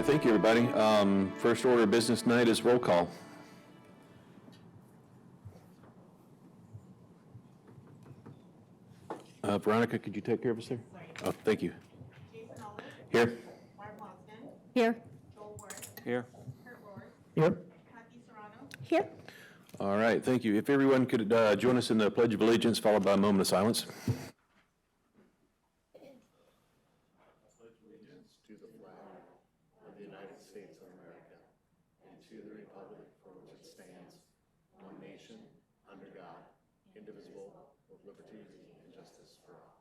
thank you, everybody. First order of business tonight is roll call. Veronica, could you take care of us there? Oh, thank you. Jason Olive. Here. Barb Boston. Here. Joel Ward. Here. Kurt Rohr. Here. Kathy Serrano. Here. All right, thank you. If everyone could join us in the Pledge of Allegiance, followed by a moment of silence. Pledge allegiance to the flag of the United States of America and to the republic for which it stands, one nation, under God, indivisible, with liberty and justice for all.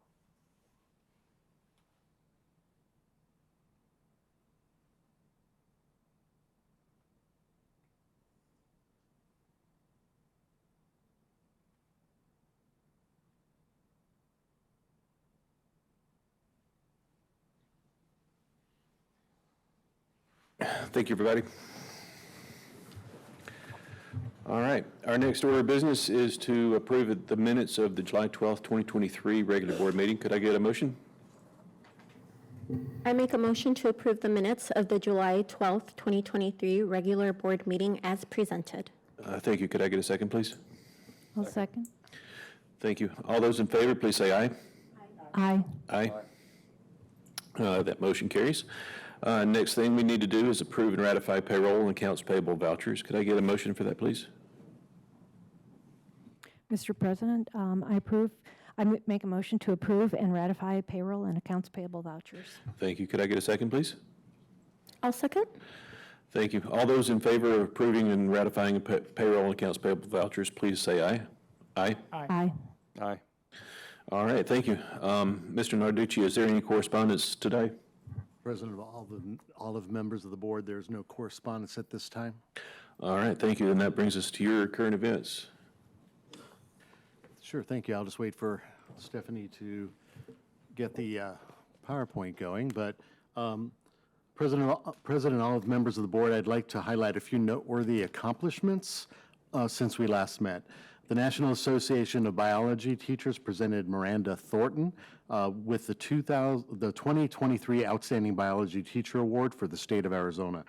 Thank you, everybody. All right, our next order of business is to approve the minutes of the July 12th, 2023 regular board meeting. Could I get a motion? I make a motion to approve the minutes of the July 12th, 2023 regular board meeting as presented. Thank you. Could I get a second, please? I'll second. Thank you. All those in favor, please say aye. Aye. Aye. That motion carries. Next thing we need to do is approve and ratify payroll and accounts payable vouchers. Could I get a motion for that, please? Mr. President, I make a motion to approve and ratify payroll and accounts payable vouchers. Thank you. Could I get a second, please? I'll second. Thank you. All those in favor of approving and ratifying payroll and accounts payable vouchers, please say aye. Aye. Aye. Aye. All right, thank you. Mr. Narducci, is there any correspondence today? President of all of members of the board, there's no correspondence at this time. All right, thank you. And that brings us to your current events. Sure, thank you. I'll just wait for Stephanie to get the PowerPoint going. But President, all of the members of the board, I'd like to highlight a few noteworthy accomplishments since we last met. The National Association of Biology Teachers presented Miranda Thornton with the 2023 Outstanding Biology Teacher Award for the state of Arizona,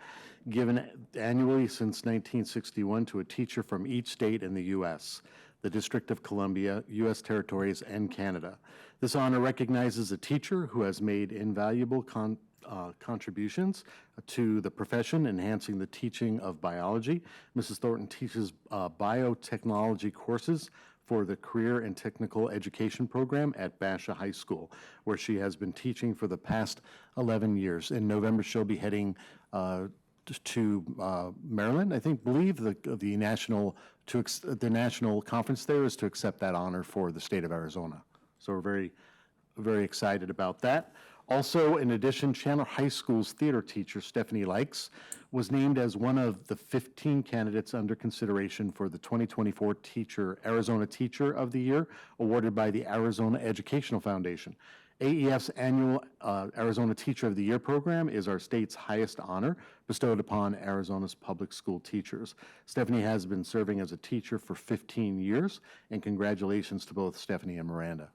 given annually since 1961 to a teacher from each state in the U.S., the District of Columbia, U.S. territories, and Canada. This honor recognizes a teacher who has made invaluable contributions to the profession, enhancing the teaching of biology. Mrs. Thornton teaches biotechnology courses for the Career and Technical Education Program at Basha High School, where she has been teaching for the past 11 years. In November, she'll be heading to Maryland. I believe the national conference there is to accept that honor for the state of Arizona. So we're very, very excited about that. Also, in addition, Chandler High School's theater teacher, Stephanie Likes, was named as one of the 15 candidates under consideration for the 2024 Arizona Teacher of the Year, awarded by the Arizona Educational Foundation. AEF's annual Arizona Teacher of the Year program is our state's highest honor bestowed upon Arizona's public school teachers. Stephanie has been serving as a teacher for 15 years, and congratulations to both Stephanie and Miranda.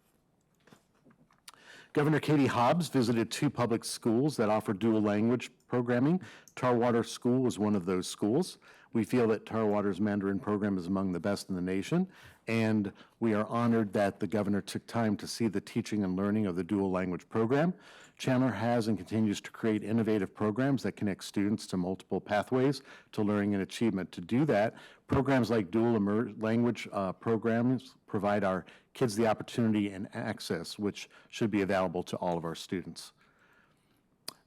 Governor Katie Hobbs visited 2 public schools that offer dual language programming. Tarwater School is one of those schools. We feel that Tarwater's Mandarin program is among the best in the nation, and we are honored that the governor took time to see the teaching and learning of the dual language program. Chandler has and continues to create innovative programs that connect students to multiple pathways to learning and achievement. To do that, programs like dual language programs provide our kids the opportunity and access, which should be available to all of our students.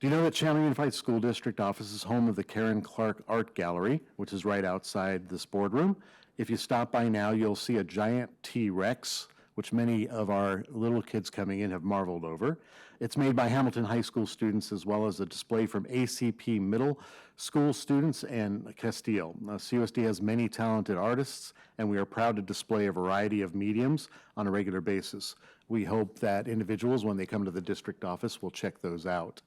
Do you know that Chandler Unified School District office is home of the Karen Clark Art Gallery, which is right outside this boardroom? If you stop by now, you'll see a giant T-Rex, which many of our little kids coming in have marveled over. It's made by Hamilton High School students, as well as a display from ACP Middle School students and Castile. CUSD has many talented artists, and we are proud to display a variety of mediums on a regular basis. We hope that individuals, when they come to the district office, will check those out.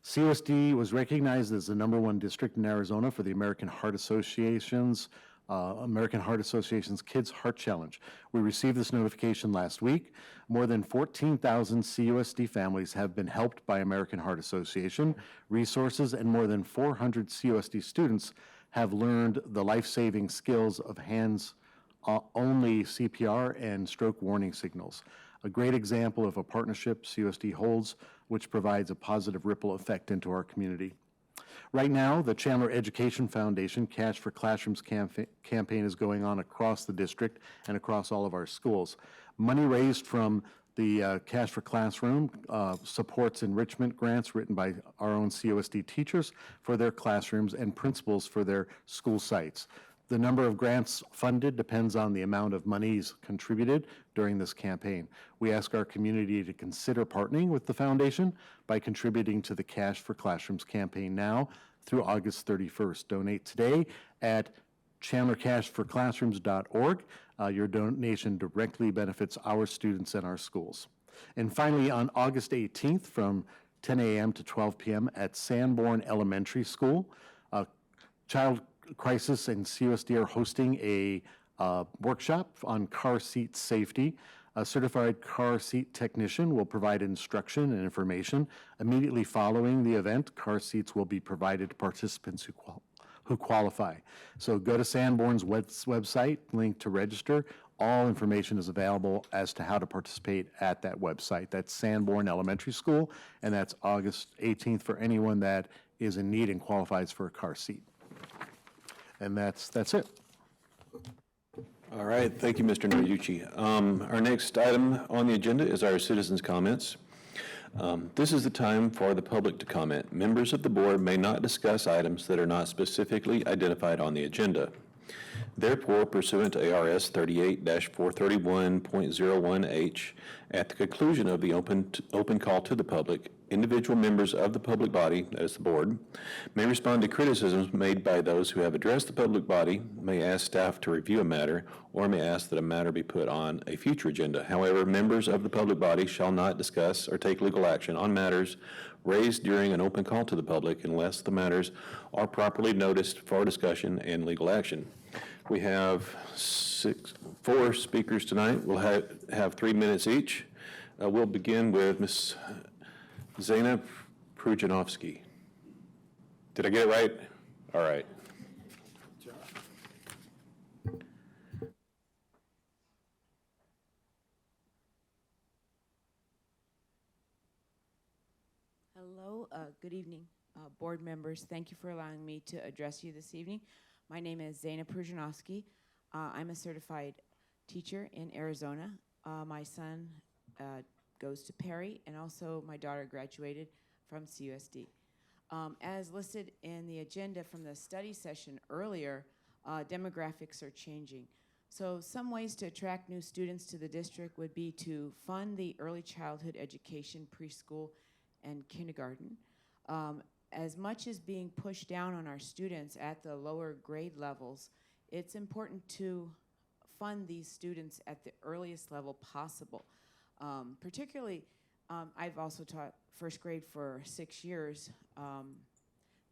CUSD was recognized as the #1 district in Arizona for the American Heart Association's American Heart Association's Kids Heart Challenge. We received this notification last week. More than 14,000 CUSD families have been helped by American Heart Association resources, and more than 400 CUSD students have learned the life-saving skills of hands-only CPR and stroke warning signals. A great example of a partnership CUSD holds, which provides a positive ripple effect into our community. Right now, the Chandler Education Foundation Cash for Classrooms campaign is going on across the district and across all of our schools. Money raised from the Cash for Classroom supports enrichment grants written by our own CUSD teachers for their classrooms and principals for their school sites. The number of grants funded depends on the amount of monies contributed during this campaign. We ask our community to consider partnering with the foundation by contributing to the Cash for Classrooms campaign now through August 31st. Donate today at chandlercashforclassrooms.org. Your donation directly benefits our students and our schools. And finally, on August 18th from 10 a.m. to 12 p.m. at Sanborn Elementary School, Child Crisis and CUSD are hosting a workshop on car seat safety. A certified car seat technician will provide instruction and information. Immediately following the event, car seats will be provided to participants who qualify. So go to Sanborn's website, link to register. All information is available as to how to participate at that website. That's Sanborn Elementary School, and that's August 18th for anyone that is in need and qualifies for a car seat. And that's it. All right, thank you, Mr. Noriuchi. Our next item on the agenda is our citizens' comments. This is the time for the public to comment. Members of the board may not discuss items that are not specifically identified on the agenda. Therefore, pursuant to ARS 38-431.01H, at the conclusion of the open call to the public, individual members of the public body, that is the board, may respond to criticisms made by those who have addressed the public body, may ask staff to review a matter, or may ask that a matter be put on a future agenda. However, members of the public body shall not discuss or take legal action on matters raised during an open call to the public unless the matters are properly noticed for discussion and legal action. We have four speakers tonight. We'll have 3 minutes each. We'll begin with Ms. Zena Prujanovsky. Did I get it right? All right. Hello, good evening, board members. Thank you for allowing me to address you this evening. My name is Zena Prujanovsky. I'm a certified teacher in Arizona. My son goes to Perry, and also my daughter graduated from CUSD. As listed in the agenda from the study session earlier, demographics are changing. So some ways to attract new students to the district would be to fund the early childhood education, preschool, and kindergarten. As much as being pushed down on our students at the lower grade levels, it's important to fund these students at the earliest level possible. Particularly, I've also taught first grade for 6 years.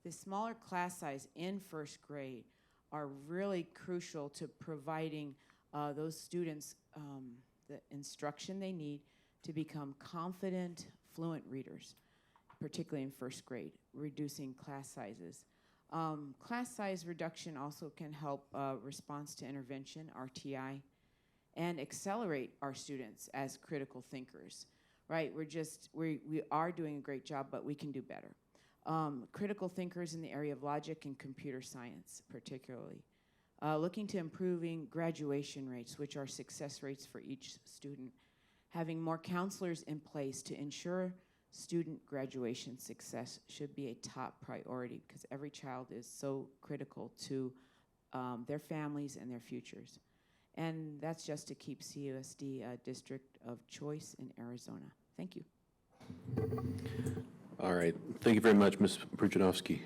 The smaller class size in first grade are really crucial to providing those students the instruction they need to become confident, fluent readers, particularly in first grade, reducing class sizes. Class size reduction also can help response to intervention, RTI, and accelerate our students as critical thinkers, right? We are doing a great job, but we can do better. Critical thinkers in the area of logic and computer science, particularly. Looking to improving graduation rates, which are success rates for each student. Having more counselors in place to ensure student graduation success should be a top priority because every child is so critical to their families and their futures. And that's just to keep CUSD a district of choice in Arizona. Thank you. All right. Thank you very much, Ms. Prujanovsky.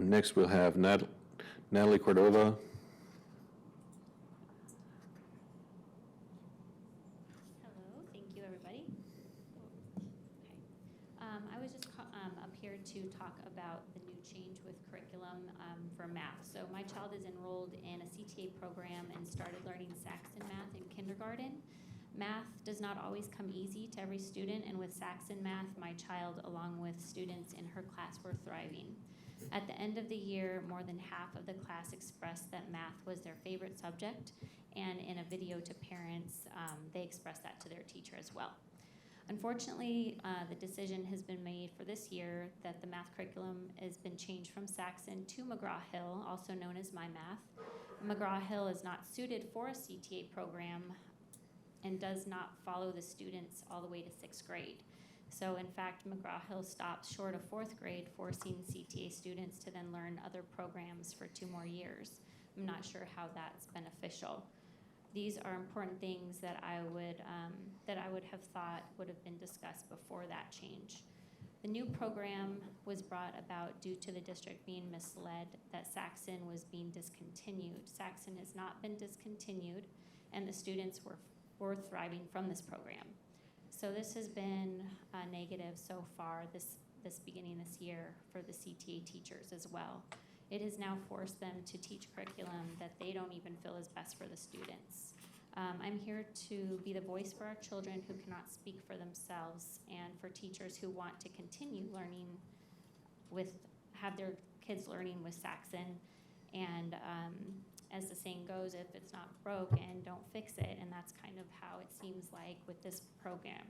Next, we'll have Natalie Cordova. Hello, thank you, everybody. Okay. I was just up here to talk about the new change with curriculum for math. So my child is enrolled in a CTA program and started learning Saxon math in kindergarten. Math does not always come easy to every student, and with Saxon math, my child, along with students in her class, were thriving. At the end of the year, more than half of the class expressed that math was their favorite subject, and in a video to parents, they expressed that to their teacher as well. Unfortunately, the decision has been made for this year that the math curriculum has been changed from Saxon to McGraw-Hill, also known as My Math. McGraw-Hill is not suited for a CTA program and does not follow the students all the way to 6th grade. So in fact, McGraw-Hill stops short of 4th grade, forcing CTA students to then learn other programs for 2 more years. I'm not sure how that's beneficial. These are important things that I would have thought would have been discussed before that change. The new program was brought about due to the district being misled that Saxon was being discontinued. Saxon has not been discontinued, and the students were thriving from this program. So this has been negative so far this beginning this year for the CTA teachers as well. It has now forced them to teach curriculum that they don't even feel is best for the students. I'm here to be the voice for our children who cannot speak for themselves, and for teachers who want to continue learning have their kids learning with Saxon. And as the saying goes, if it's not broke, and don't fix it, and that's kind of how it seems like with this program.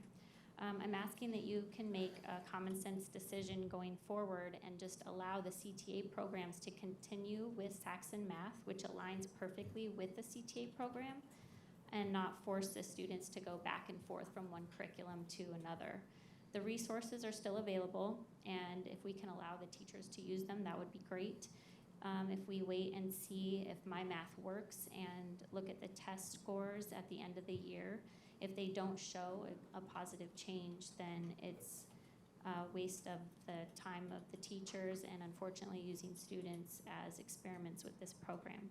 I'm asking that you can make a common sense decision going forward and just allow the CTA programs to continue with Saxon Math, which aligns perfectly with the CTA program, and not force the students to go back and forth from one curriculum to another. The resources are still available, and if we can allow the teachers to use them, that would be great. If we wait and see if My Math works and look at the test scores at the end of the year, if they don't show a positive change, then it's a waste of the time of the teachers and unfortunately using students as experiments with this program.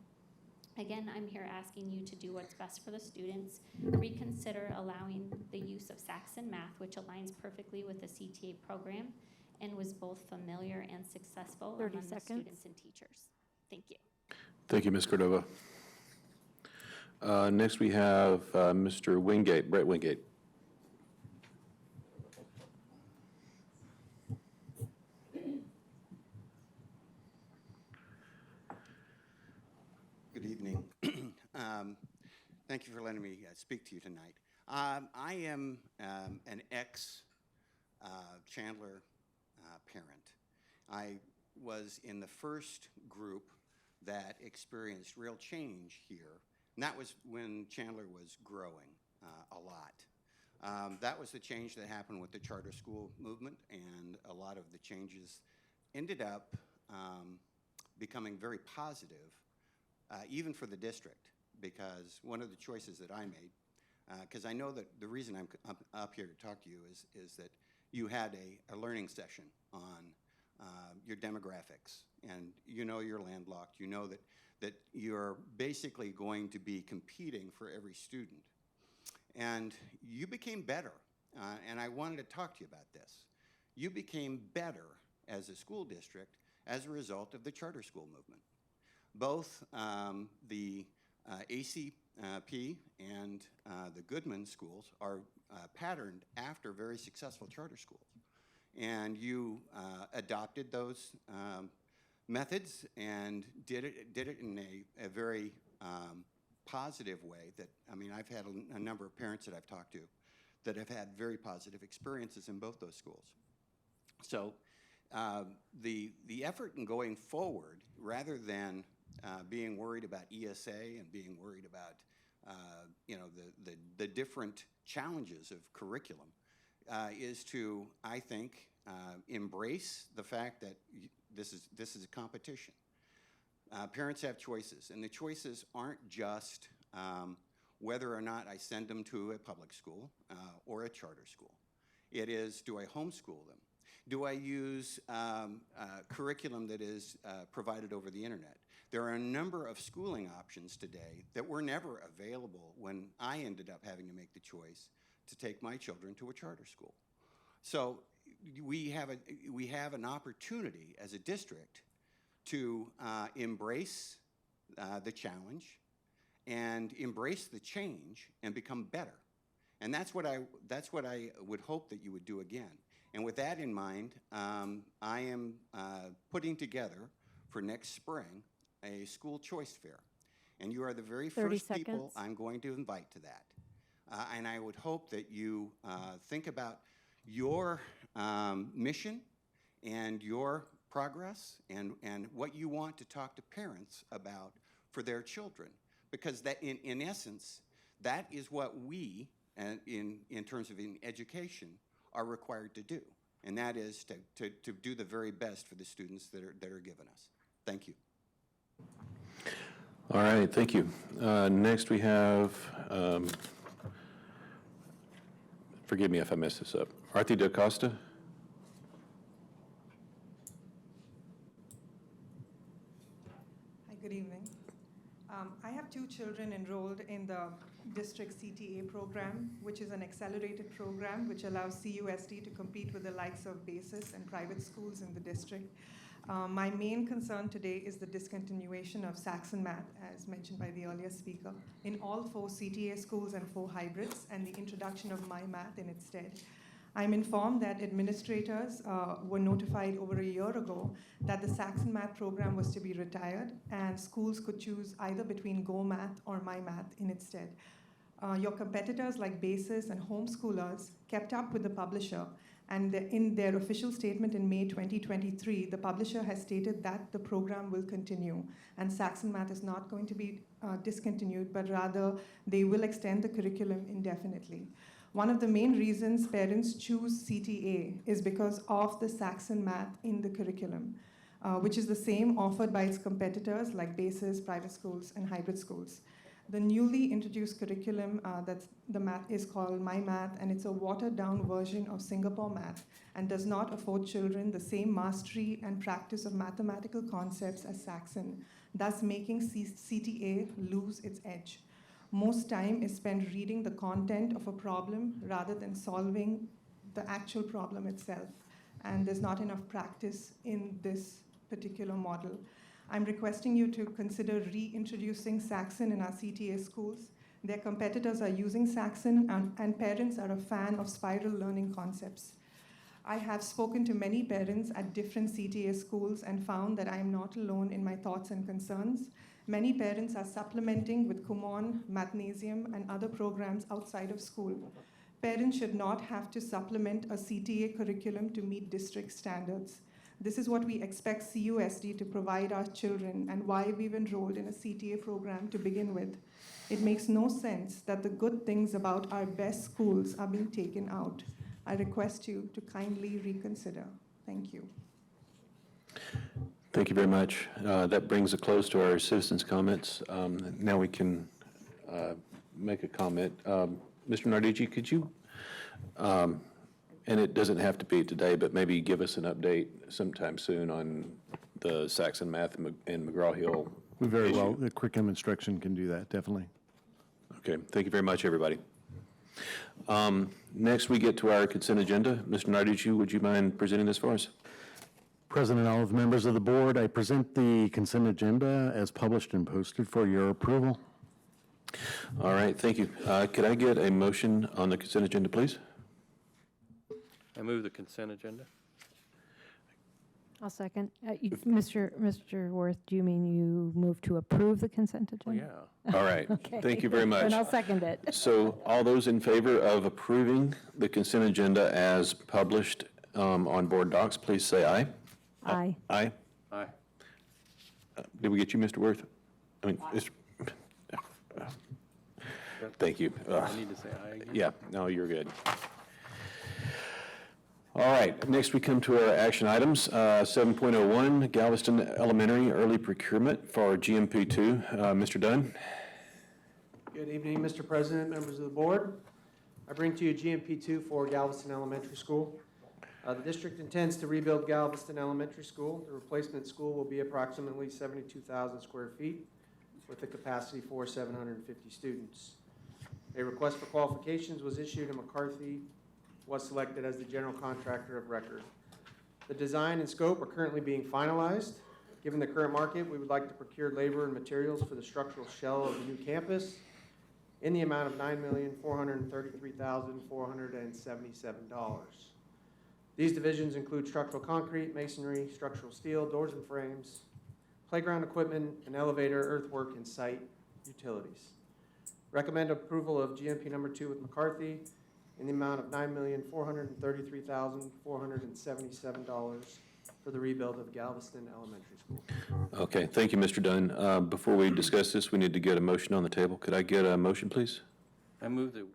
Again, I'm here asking you to do what's best for the students. Reconsider allowing the use of Saxon Math, which aligns perfectly with the CTA program and was both familiar and successful 30 among the seconds. students and teachers. Thank you. Thank you, Ms. Cordova. Next, we have Mr. Wingate, Brett Wingate. Good evening. Thank you for letting me speak to you tonight. I am an ex-Chandler parent. I was in the first group that experienced real change here, and that was when Chandler was growing a lot. That was the change that happened with the charter school movement, and a lot of the changes ended up becoming very positive, even for the district, because one of the choices that I made, because I know that the reason I'm up here to talk to you is that you had a learning session on your demographics, and you know you're landlocked. You know that you're basically going to be competing for every student. And you became better, and I wanted to talk to you about this. You became better as a school district as a result of the charter school movement. Both the ACP and the Goodman schools are patterned after very successful charter schools. And you adopted those methods and did it in a very positive way that, I mean, I've had a number of parents that I've talked to that have had very positive experiences in both those schools. So the effort in going forward, rather than being worried about ESA and being worried about the different challenges of curriculum, is to, I think, embrace the fact that this is a competition. Parents have choices, and the choices aren't just whether or not I send them to a public school or a charter school. It is, do I homeschool them? Do I use curriculum that is provided over the internet? There are a number of schooling options today that were never available when I ended up having to make the choice to take my children to a charter school. So we have an opportunity as a district to embrace the challenge and embrace the change and become better. And that's what I would hope that you would do again. And with that in mind, I am putting together for next spring a school choice fair. And you are the very 30 first people seconds. I'm going to invite to that. And I would hope that you think about your mission and your progress and what you want to talk to parents about for their children. Because that, in essence, that is what we, in terms of in education, are required to do. And that is to do the very best for the students that are given us. Thank you. All right, thank you. Next we have, forgive me if I mess this up, Arthi DaCosta. Hi, good evening. I have 2 children enrolled in the district CTA program, which is an accelerated program which allows CUSD to compete with the likes of BASIS and private schools in the district. My main concern today is the discontinuation of Saxon Math, as mentioned by the earlier speaker, in all 4 CTA schools and 4 hybrids, and the introduction of My Math in its stead. I'm informed that administrators were notified over a year ago that the Saxon Math program was to be retired, and schools could choose either between Go Math or My Math in its stead. Your competitors like BASIS and homeschoolers kept up with the publisher, and in their official statement in May 2023, the publisher has stated that the program will continue, and Saxon Math is not going to be discontinued, but rather they will extend the curriculum indefinitely. One of the main reasons parents choose CTA is because of the Saxon Math in the curriculum, which is the same offered by its competitors like BASIS, private schools, and hybrid schools. The newly introduced curriculum that's the math is called My Math, and it's a watered-down version of Singapore Math and does not afford children the same mastery and practice of mathematical concepts as Saxon, thus making CTA lose its edge. Most time is spent reading the content of a problem rather than solving the actual problem itself, and there's not enough practice in this particular model. I'm requesting you to consider reintroducing Saxon in our CTA schools. Their competitors are using Saxon, and parents are a fan of spiral learning concepts. I have spoken to many parents at different CTA schools and found that I am not alone in my thoughts and concerns. Many parents are supplementing with Kumon, Mathnasium, and other programs outside of school. Parents should not have to supplement a CTA curriculum to meet district standards. This is what we expect CUSD to provide our children and why we've enrolled in a CTA program to begin with. It makes no sense that the good things about our best schools are being taken out. I request you to kindly reconsider. Thank you. Thank you very much. That brings a close to our citizens' comments. Now we can make a comment. Mr. Nardigi, could you, and it doesn't have to be today, but maybe give us an update sometime soon on the Saxon Math and McGraw-Hill Very issue? well, the curriculum instruction can do that, definitely. Okay, thank you very much, everybody. Next, we get to our consent agenda. Mr. Nardigi, would you mind presenting this for us? President and all of the members of the board, I present the consent agenda as published and posted for your approval. All right, thank you. Could I get a motion on the consent agenda, please? I move the consent agenda. I'll second. Mr. Worth, do you mean you move to approve the consent Well, agenda? yeah. All right, Okay. thank you very much. And I'll second it. So all those in favor of approving the consent agenda as published on board docs, please say aye. Aye. Aye. Aye. Did we get you, Mr. Worth? I mean, thank you. I need to say aye again? Yeah, no, you're good. All right, next we come to our action items. 7.01, Galveston Elementary Early Procurement for GMP2. Mr. Dunn? Good evening, Mr. President, members of the board. I bring to you GMP2 for Galveston Elementary School. The district intends to rebuild Galveston Elementary School. The replacement school will be approximately 72,000 square feet with a capacity for 750 students. A request for qualifications was issued and McCarthy was selected as the general contractor of record. The design and scope are currently being finalized. Given the current market, we would like to procure labor and materials for the structural shell of the new campus in the amount of $9,433,477. These divisions include structural concrete, masonry, structural steel, doors and frames, playground equipment, an elevator, earthwork, and site utilities. Recommend approval of GMP number 2 with McCarthy in the amount of $9,433,477 for the rebuild of Galveston Elementary School. Okay, thank you, Mr. Dunn. Before we discuss this, we need to get a motion on the table. Could I get a motion, please? I move that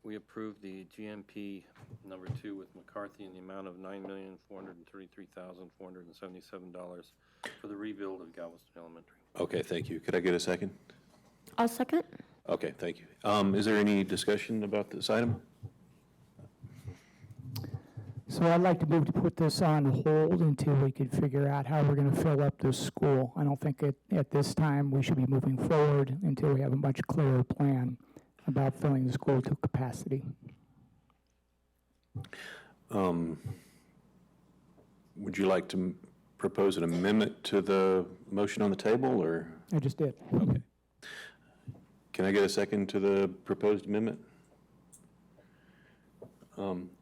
we approve the GMP number 2 with McCarthy in the amount of $9,433,477 for the rebuild of Galveston Elementary. Okay, thank you. Could I get a second? I'll second. Okay, thank you. Is there any discussion about this item? So I'd like to move to put this on hold until we could figure out how we're going to fill up this school. I don't think at this time we should be moving forward until we have a much clearer plan about filling the school to capacity. Would you like to propose an amendment to the motion on the table, or? I just did. Okay. Can I get a second to the proposed amendment?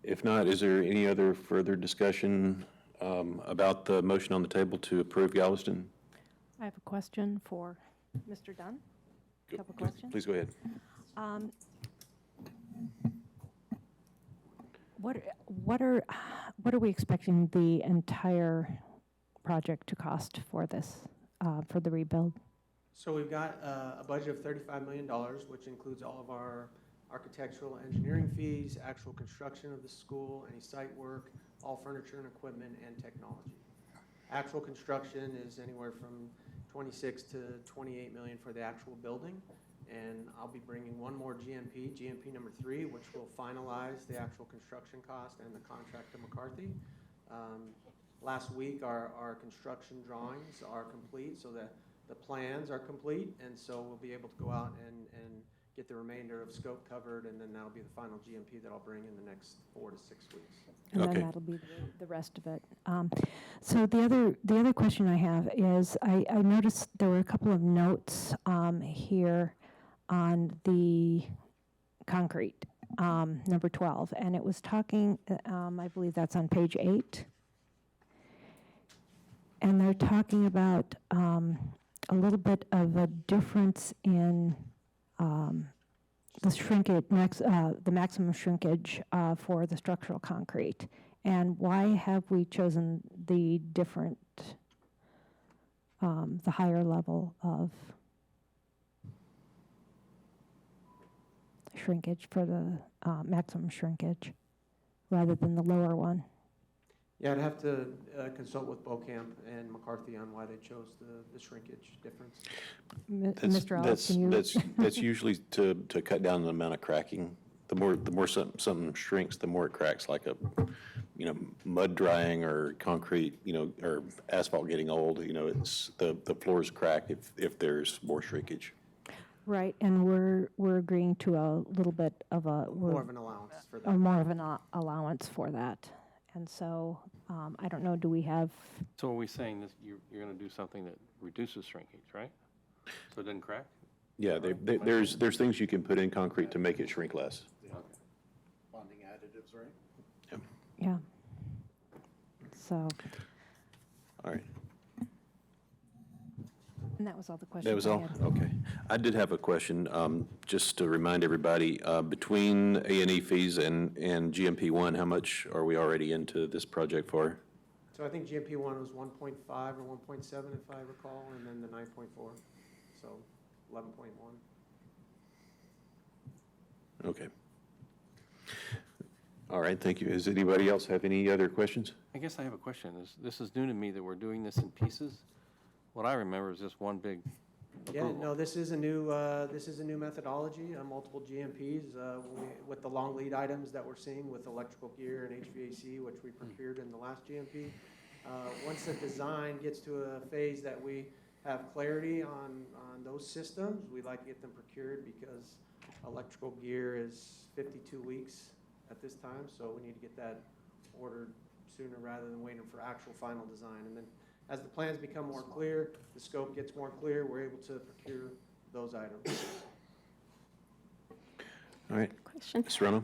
If not, is there any other further discussion about the motion on the table to approve Galveston? I have a question for Mr. Dunn. A couple questions. Please go ahead. What are we expecting the entire project to cost for this, for the rebuild? So we've got a budget of $35 million, which includes all of our architectural engineering fees, actual construction of the school, any site work, all furniture and equipment, and technology. Actual construction is anywhere from 26 to 28 million for the actual building. And I'll be bringing one more GMP number 3, which will finalize the actual construction cost and the contract to McCarthy. Last week, our construction drawings are complete, so that the plans are complete, and so we'll be able to go out and get the remainder of scope covered, and then that'll be the final GMP that I'll bring in the next 4 to 6 weeks. And Okay. then that'll be the rest of it. So the other question I have is, I noticed there were a couple of notes here on the concrete, number 12, and it was talking, I believe that's on page 8, and they're talking about a little bit of a difference in the shrinkage, the maximum shrinkage for the structural concrete. And why have we chosen the different, the higher level of shrinkage for the maximum shrinkage rather than the lower one? Yeah, I'd have to consult with Beaucamp and McCarthy on why they chose the shrinkage difference. Mr. Ellis, can you? That's usually to cut down the amount of cracking. The more something shrinks, the more it cracks, like a, mud drying or concrete, or asphalt getting old. It's the floors crack if there's more shrinkage. Right, and we're agreeing to a little bit of More of an allowance for that. more of an allowance for that. And so, I don't know, do we have? So are we saying that you're going to do something that reduces shrinkage, right? So it doesn't crack? Yeah, there's things you can put in concrete to make it shrink less. Bonding additives, right? Yeah. So, All right. and that was all the questions That was I all? had. Okay. I did have a question, just to remind everybody, between A&E fees and GMP 1, how much are we already into this project for? So I think GMP 1 was 1.5 or 1.7 if I recall, and then the 9.4, so 11.1. Okay. All right, thank you. Does anybody else have any other questions? I guess I have a question. This is new to me that we're doing this in pieces. What I remember is just one big Yeah, approval. no, this is a new methodology, multiple GMPs, with the long lead items that we're seeing with electrical gear and HVAC, which we procured in the last GMP. Once the design gets to a phase that we have clarity on those systems, we like to get them procured because electrical gear is 52 weeks at this time, so we need to get that ordered sooner rather than waiting for actual final design. And then As the plans become more clear, the scope gets more clear, we're able to procure those items. All right. Question. Ms. Serrano?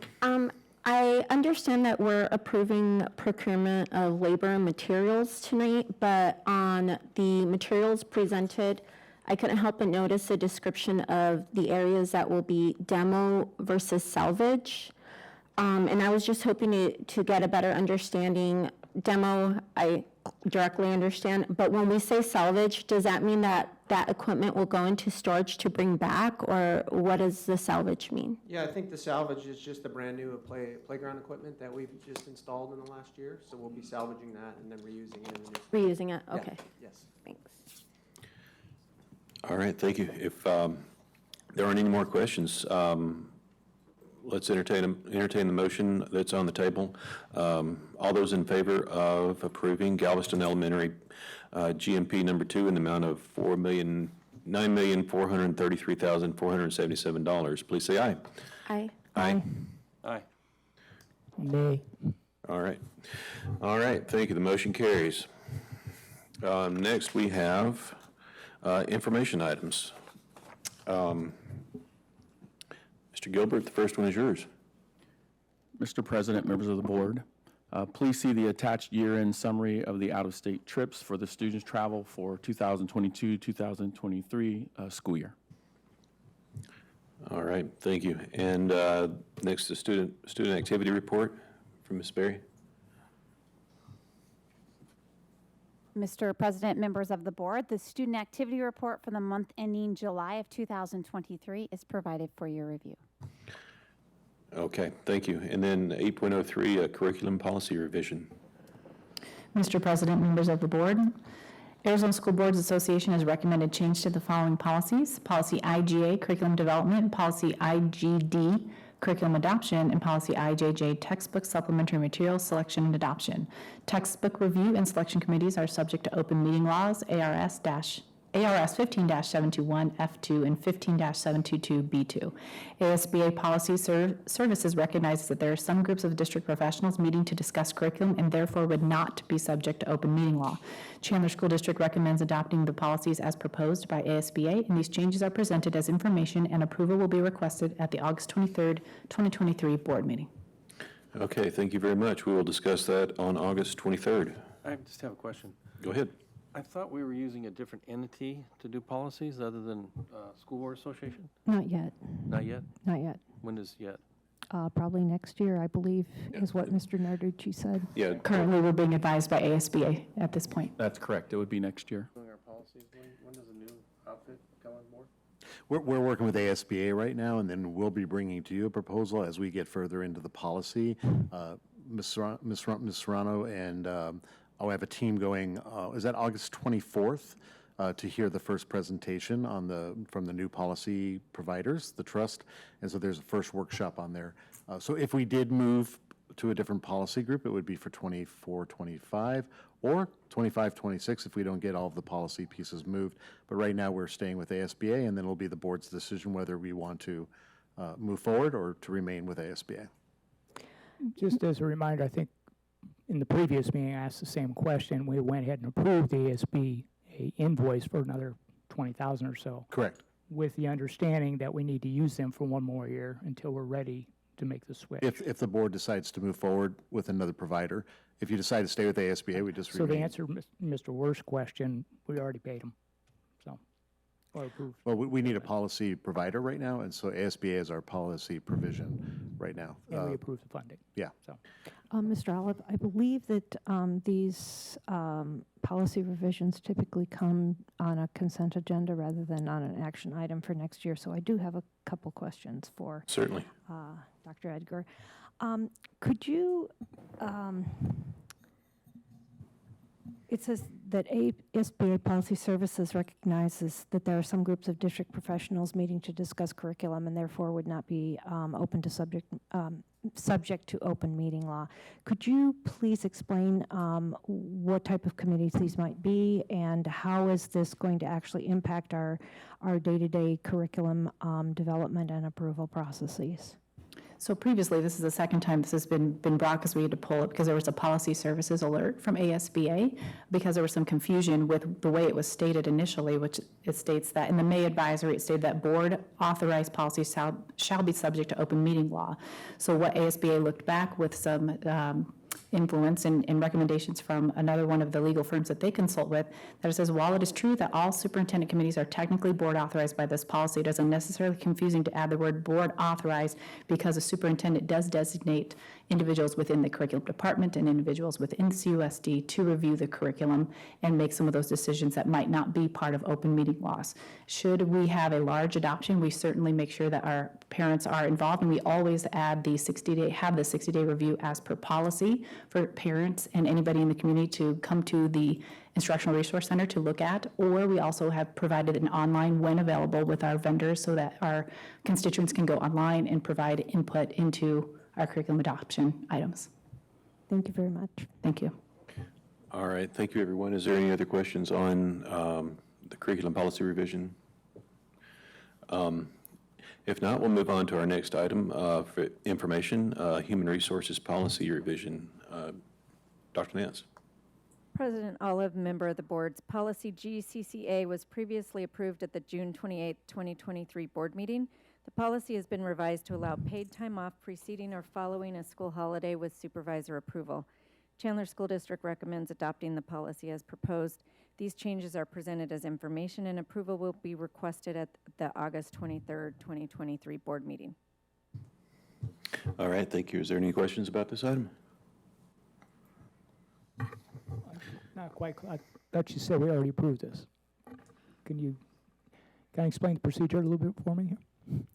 I understand that we're approving procurement of labor and materials tonight, but on the materials presented, I couldn't help but notice a description of the areas that will be demo versus salvage. And I was just hoping to get a better understanding. Demo, I directly understand, but when we say salvage, does that mean that that equipment will go into storage to bring back, or what does the salvage mean? Yeah, I think the salvage is just the brand new playground equipment that we've just installed in the last year, so we'll be salvaging that and then reusing it in the new. Reusing it, Yeah, okay, yes. thanks. All right, thank you. If there aren't any more questions, let's entertain the motion that's on the table. All those in favor of approving Galveston Elementary GMP number 2 in the amount of $9,433,477, please say aye. Aye. Aye. Aye. Nay. All right. All right, thank you. The motion carries. Next, we have information items. Mr. Gilbert, the first one is yours. Mr. President, members of the board, please see the attached year-end summary of the out-of-state trips for the students' travel for 2022-2023 school year. All right, thank you. And next, the student activity report from Ms. Berry. Mr. President, members of the board, the student activity report for the month ending July of 2023 is provided for your review. Okay, thank you. And then 8.03, curriculum policy revision. Mr. President, members of the board, Arizona School Boards Association has recommended change to the following policies: Policy IGA, curriculum development; Policy IGD, curriculum adoption; and Policy IJJ, textbook supplementary materials selection and adoption. Textbook review and selection committees are subject to open meeting laws, ARS 15-721 F2 and 15-722 B2. ASBA Policy Services recognizes that there are some groups of district professionals meeting to discuss curriculum and therefore would not be subject to open meeting law. Chandler School District recommends adopting the policies as proposed by ASBA, and these changes are presented as information, and approval will be requested at the August 23rd, 2023 board meeting. Okay, thank you very much. We will discuss that on August 23rd. I just have a question. Go ahead. I thought we were using a different entity to do policies other than School Board Association? Not yet, Not yet? not yet. When does yet? Probably next year, I believe, is what Mr. Narducci said. Yeah. Currently, we're being advised by ASBA at this point. That's correct. It would be next year. Doing our policies, when does a new outfit come on board? We're working with ASBA right now, and then we'll be bringing to you a proposal as we get further into the policy. Ms. Serrano and I have a team going, is that August 24th, to hear the first presentation on from the new policy providers, the trust, and so there's a first workshop on there. So if we did move to a different policy group, it would be for 24-25 or 25-26 if we don't get all of the policy pieces moved. But right now we're staying with ASBA, and then it'll be the board's decision whether we want to move forward or to remain with ASBA. Just as a reminder, I think in the previous meeting, I asked the same question. We went ahead and approved the ASB invoice for another $20,000 or so, Correct. with the understanding that we need to use them for one more year until we're ready to make the switch. If the board decides to move forward with another provider, if you decide to stay with ASBA, we just So to remain. answer Mr. Worth's question, we already paid them, so, or approved. Well, we need a policy provider right now, and so ASBA is our policy provision right now. And we approved the funding. Yeah. So, Mr. Olive, I believe that these policy revisions typically come on a consent agenda rather than on an action item for next year. So I do have a couple questions for Certainly. Dr. Edgar. Could you, it says that ASBA Policy Services recognizes that there are some groups of district professionals meeting to discuss curriculum and therefore would not be open to subject to open meeting law. Could you please explain what type of committees these might be, and how is this going to actually impact our day-to-day curriculum development and approval processes? So previously, this is the second time this has been brought because we had to pull it because there was a policy services alert from ASBA because there was some confusion with the way it was stated initially, which it states that in the May advisory, it stated that board authorized policies shall be subject to open meeting law. So what ASBA looked back with some influence and recommendations from another one of the legal firms that they consult with, that it says, while it is true that all superintendent committees are technically board authorized by this policy, it is unnecessarily confusing to add the word board authorized because a superintendent does designate individuals within the curriculum department and individuals within CUSD to review the curriculum and make some of those decisions that might not be part of open meeting laws. Should we have a large adoption, we certainly make sure that our parents are involved, and we always add the 60-day review as per policy for parents and anybody in the community to come to the Instructional Resource Center to look at, or we also have provided an online when available with our vendors so that our constituents can go online and provide input into our curriculum adoption items. Thank you very much. Thank you. All right, thank you, everyone. Is there any other questions on the curriculum policy revision? If not, we'll move on to our next item for information, human resources policy revision. Dr. Nance. President Olive, member of the board's policy GCCA was previously approved at the June 28, 2023 board meeting. The policy has been revised to allow paid time off preceding or following a school holiday with supervisor approval. Chandler School District recommends adopting the policy as proposed. These changes are presented as information, and approval will be requested at the August 23rd, 2023 board meeting. All right, thank you. Is there any questions about this item? Not quite. I thought you said we already approved this. Can you explain the procedure a little bit for me?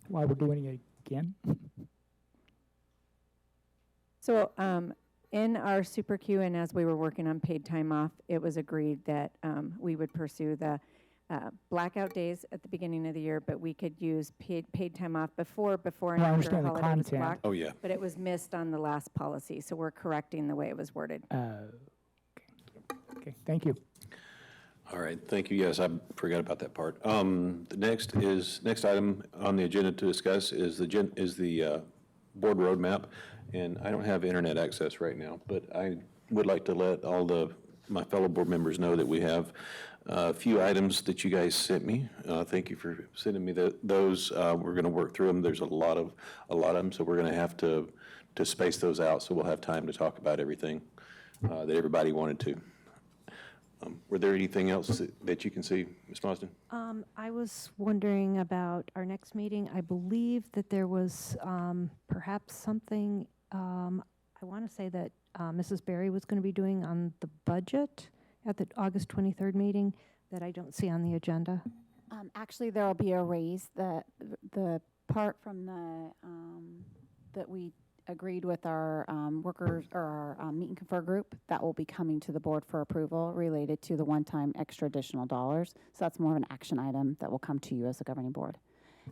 Why we're doing it again? So in our super Q and as we were working on paid time off, it was agreed that we would pursue the blackout days at the beginning of the year, but we could use paid time off before and Well, I after a understand the holiday was content. blocked. Oh, yeah. But it was missed on the last policy, so we're correcting the way it was worded. Okay, thank you. All right, thank you. Yes, I forgot about that part. The next item on the agenda to discuss is the board roadmap, and I don't have internet access right now, but I would like to let all my fellow board members know that we have a few items that you guys sent me. Thank you for sending me those. We're going to work through them. There's a lot of them, so we're going to have to space those out so we'll have time to talk about everything that everybody wanted to. Were there anything else that you can see, Ms. Marsden? I was wondering about our next meeting. I believe that there was perhaps something, I want to say that Mrs. Berry was going to be doing on the budget at the August 23rd meeting that I don't see on the agenda. Actually, there will be a raise. The part from the that we agreed with our workers or our meet and confer group, that will be coming to the board for approval related to the one-time extra additional dollars. So that's more of an action item that will come to you as the governing board.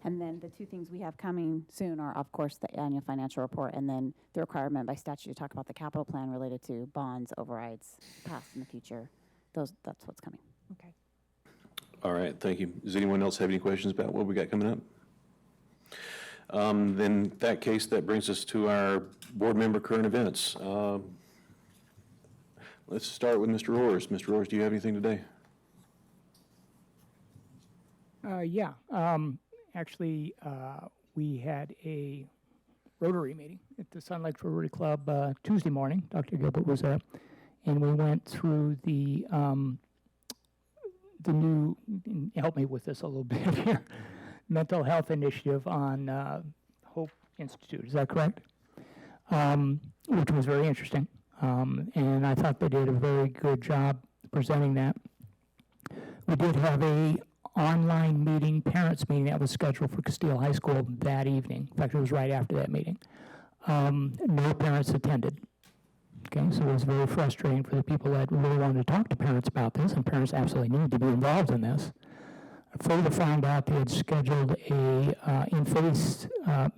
And then the two things we have coming soon are, of course, the annual financial report and then the requirement by statute to talk about the capital plan related to bonds, overrides, past and the future. That's what's coming. Okay. All right, thank you. Does anyone else have any questions about what we got coming up? Then in that case, that brings us to our board member current events. Let's start with Mr. Roars. Mr. Roars, do you have anything today? Yeah. Actually, we had a Rotary meeting at the Sun Lake Rotary Club Tuesday morning. Dr. Gilbert was there, and we went through the new, help me with this a little bit here, mental health initiative on Hope Institute. Is that correct? Which was very interesting, and I thought they did a very good job presenting that. We did have a online meeting, parents meeting that was scheduled for Castile High School that evening. In fact, it was right after that meeting. No parents attended. Okay, so it was very frustrating for the people that really wanted to talk to parents about this, and parents absolutely need to be involved in this. I further found out they had scheduled a in-face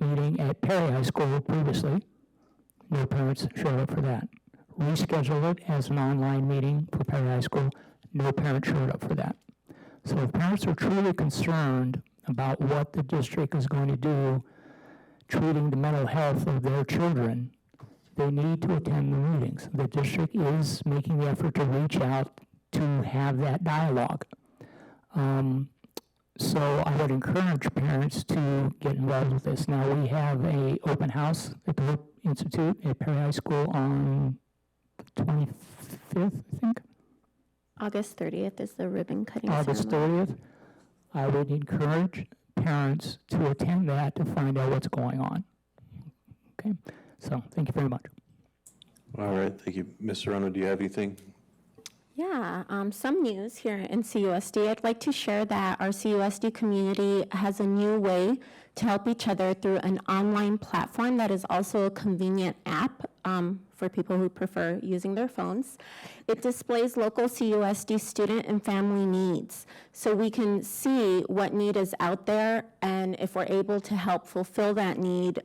meeting at Perry High School previously. No parents showed up for that. Rescheduled it as an online meeting for Perry High School. No parents showed up for that. So if parents are truly concerned about what the district is going to do treating the mental health of their children, they need to attend the meetings. The district is making the effort to reach out to have that dialogue. So I would encourage parents to get involved with this. Now, we have a open house at the Hope Institute at Perry High School on the 25th, I think. August 30th is the ribbon cutting August ceremony. 30th. I would encourage parents to attend that to find out what's going on. Okay, so thank you very much. All right, thank you. Ms. Serrano, do you have anything? Yeah, some news here in CUSD. I'd like to share that our CUSD community has a new way to help each other through an online platform that is also a convenient app for people who prefer using their phones. It displays local CUSD student and family needs, so we can see what need is out there, and if we're able to help fulfill that need,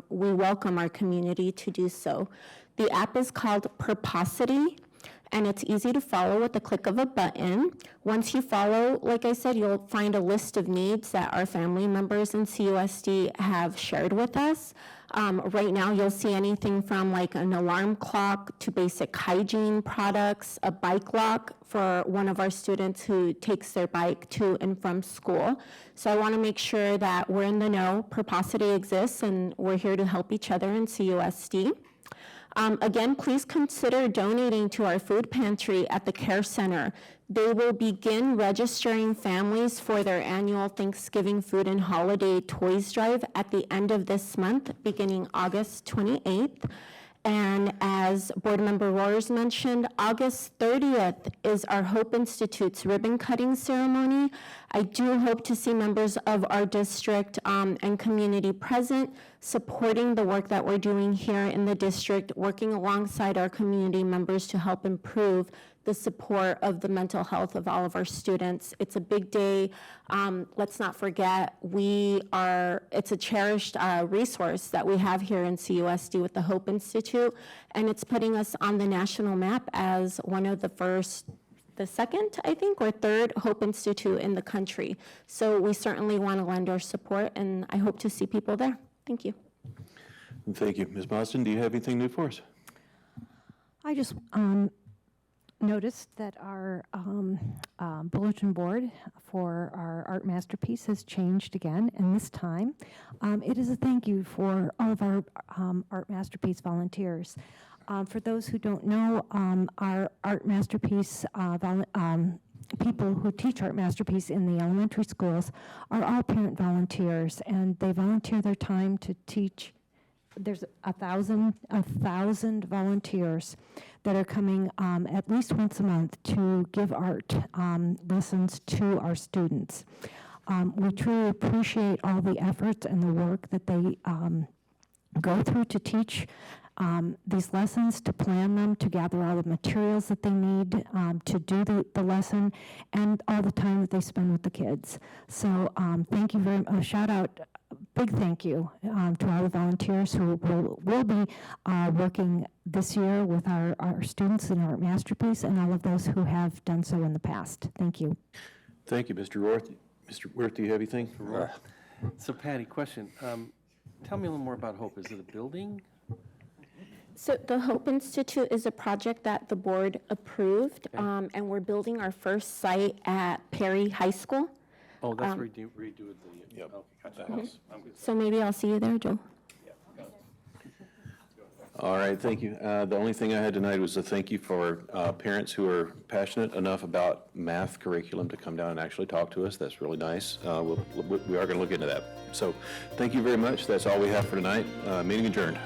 we welcome our community to do so. The app is called Purposity, and it's easy to follow with the click of a button. Once you follow, like I said, you'll find a list of needs that our family members in CUSD have shared with us. Right now, you'll see anything from like an alarm clock to basic hygiene products, a bike lock for one of our students who takes their bike to and from school. So I want to make sure that we're in the know. Purposity exists, and we're here to help each other in CUSD. Again, please consider donating to our food pantry at the Care Center. They will begin registering families for their annual Thanksgiving food and holiday toys drive at the end of this month, beginning August 28th. And as Board Member Roars mentioned, August 30th is our Hope Institute's ribbon cutting ceremony. I do hope to see members of our district and community present, supporting the work that we're doing here in the district, working alongside our community members to help improve the support of the mental health of all of our students. It's a big day. Let's not forget, it's a cherished resource that we have here in CUSD with the Hope Institute, and it's putting us on the national map as one of the second, I think, or third Hope Institute in the country. So we certainly want to lend our support, and I hope to see people there. Thank you. Thank you. Ms. Boston, do you have anything new for us? I just noticed that our bulletin board for our art masterpiece has changed again, and this time it is a thank you for all of our art masterpiece volunteers. For those who don't know, our art masterpiece people who teach art masterpiece in the elementary schools are all parent volunteers, and they volunteer their time to teach. There's 1,000 volunteers that are coming at least once a month to give art lessons to our students. We truly appreciate all the efforts and the work that they go through to teach these lessons, to plan them, to gather all the materials that they need to do the lesson, and all the time that they spend with the kids. So thank you very much. Shout out, big thank you to all the volunteers who will be working this year with our students in our masterpiece, and all of those who have done so in the past. Thank you. Thank you, Mr. Roarth. Mr. Roarth, do you have anything? So Patty, question. Tell me a little more about Hope. Is it a building? So the Hope Institute is a project that the board approved, and we're building our first site at Perry High School. Oh, that's redo the, okay, gotcha. House. I'm good. So maybe I'll see you there, Joe. All right, thank you. The only thing I had tonight was a thank you for parents who are passionate enough about math curriculum to come down and actually talk to us. That's really nice. We are going to look into that. So thank you very much. That's all we have for tonight. Meeting adjourned.